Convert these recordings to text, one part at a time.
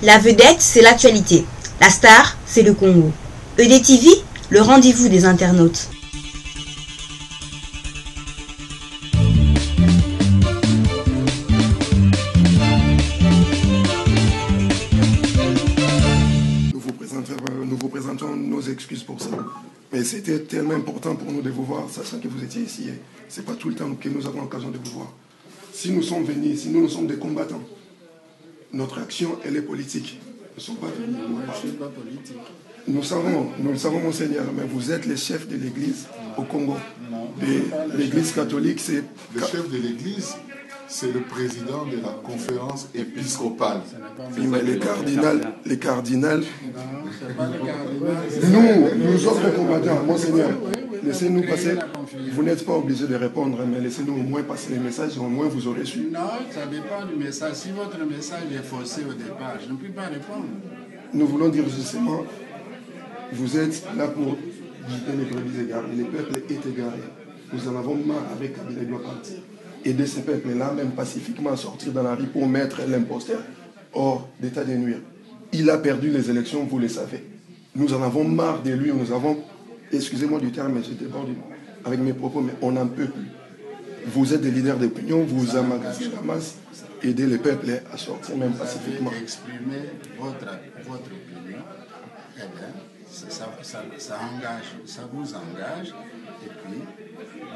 La vedette, c'est l'actualité. La star, c'est le Congo. EDTV, le rendez-vous des internautes. Nous vous présentons nos excuses pour ça. Mais c'était tellement important pour nous de vous voir, sachant que vous étiez ici. Ce n'est pas tout le temps que nous avons l'occasion de vous voir. Si nous sommes venus ici, nous sommes des combattants. Notre action, elle est politique. Nous ne sommes pas venus. Je ne suis pas politique. Nous le savons, monseigneur, mais vous êtes les chefs de l'église au Congo. L'église catholique, c'est... Le chef de l'église, c'est le président de la conférence épiscopale. Oui, mais les cardinals... Non, ce n'est pas le cardinal. Nous autres combattants, monseigneur, laissez-nous passer. Vous n'êtes pas obligé de répondre, mais laissez-nous au moins passer les messages, au moins vous aurez su. Non, ça dépend du message. Si votre message est faussé au départ, je ne peux pas répondre. Nous voulons dire justement, vous êtes là pour guider les brebis égarées. Le peuple est égaré. Nous en avons marre avec Kabila, il doit partir. Aider ces peuples-là, même pacifiquement, à sortir dans la rue pour mettre l'imposteur hors d'état de nuire. Il a perdu les élections, vous le savez. Nous en avons marre de lui, nous avons, excusez-moi du terme, mais je déborde avec mes propos, mais on n'en peut plus. Vous êtes des leaders d'opinion, vous amassez la masse, aidez les peuples à sortir même pacifiquement. Vous avez exprimé votre opinion, eh bien, ça vous engage, et puis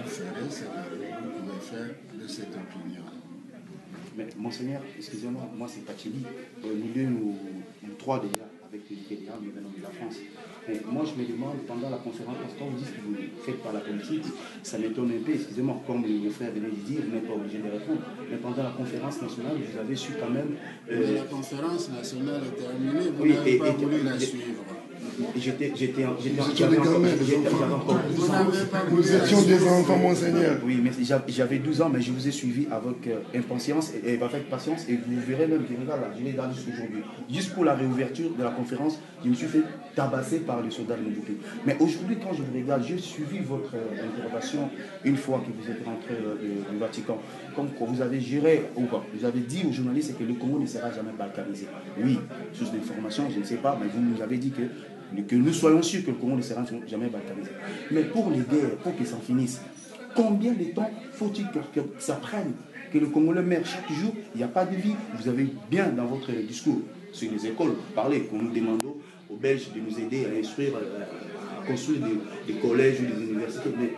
vous ferez ce que vous pouvez faire de cette opinion. Mais monseigneur, excusez-moi, moi c'est Pacheli. Nous deux, nous trois déjà, avec les Kédéens, nous venons de la France. Mais moi je me demande, pendant la conférence, parce que quand vous dites que vous faites par la politique, ça m'étonne un peu, excusez-moi, comme le frère venait de dire, vous n'êtes pas obligé de répondre. Mais pendant la conférence nationale, vous avez su quand même... La conférence nationale est terminée, vous n'avez pas voulu la suivre. J'étais encore... Nous étions des enfants, monseigneur. Oui, mais j'avais 12 ans, mais je vous ai suivi avec impatience et avec patience. Et vous verrez même, là, je l'ai dans aujourd'hui. Juste pour la réouverture de la conférence, je me suis fait tabasser par le soldat de Mobutu. Mais aujourd'hui, quand je vous regarde, j'ai suivi votre intervention une fois que vous êtes rentré du Vatican. Comme vous avez géré, ou quoi, vous avez dit aux journalistes que le Congo ne sera jamais balkanisé. Oui, source d'information, je ne sais pas, mais vous nous avez dit que nous soyons sûrs que le Congo ne sera jamais balkanisé. Mais pour les guerres, pour qu'ils s'en finissent, combien de temps faut-il que ça prenne, que le Congolais meurt chaque jour? Il n'y a pas de vie. Vous avez bien dans votre discours sur les écoles parlé qu'on nous demandons aux Belges de nous aider à instruire, à construire des collèges ou des universités. Mais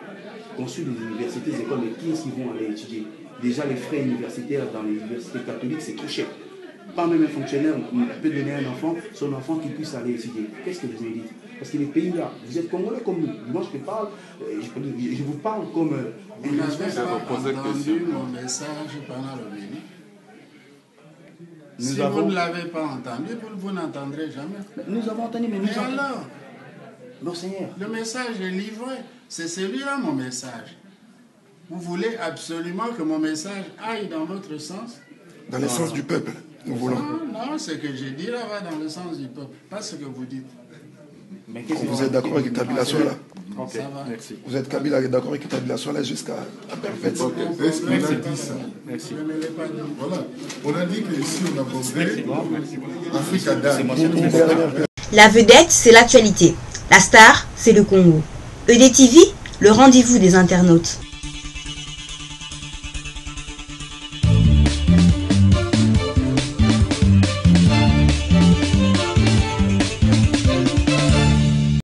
construire des universités, des écoles, mais qui est-ce qui vont aller étudier? Déjà, les frais universitaires dans les universités catholiques, c'est trop cher. Pas même un fonctionnaire peut donner à un enfant, son enfant qui puisse aller étudier. Qu'est-ce que vous me dites? Parce que les pays-là, vous êtes Congolais comme nous. Moi, je vous parle comme... Vous n'avez pas entendu mon message pendant le midi. Si vous ne l'avez pas entendu, vous n'entendrez jamais. Nous avons entendu, mais nous avons... alors, Monseigneur, le message est livré. C'est celui-là mon message. Vous voulez absolument que mon message aille dans votre sens? Dans le sens du peuple, nous voulons. Non, ce que je dis là va dans le sens du peuple, pas ce que vous dites. Mais vous êtes d'accord avec que Kabila soit là? Ça va. Merci. Vous êtes d'accord avec que Kabila soit là jusqu'à la perfection? Est-ce qu'on a dit ça? Je ne l'ai pas dit. Voilà. On a dit que si on a bombé, Afrique a dalle. La vedette, c'est l'actualité. La star, c'est le Congo. EDTV, le rendez-vous des internautes.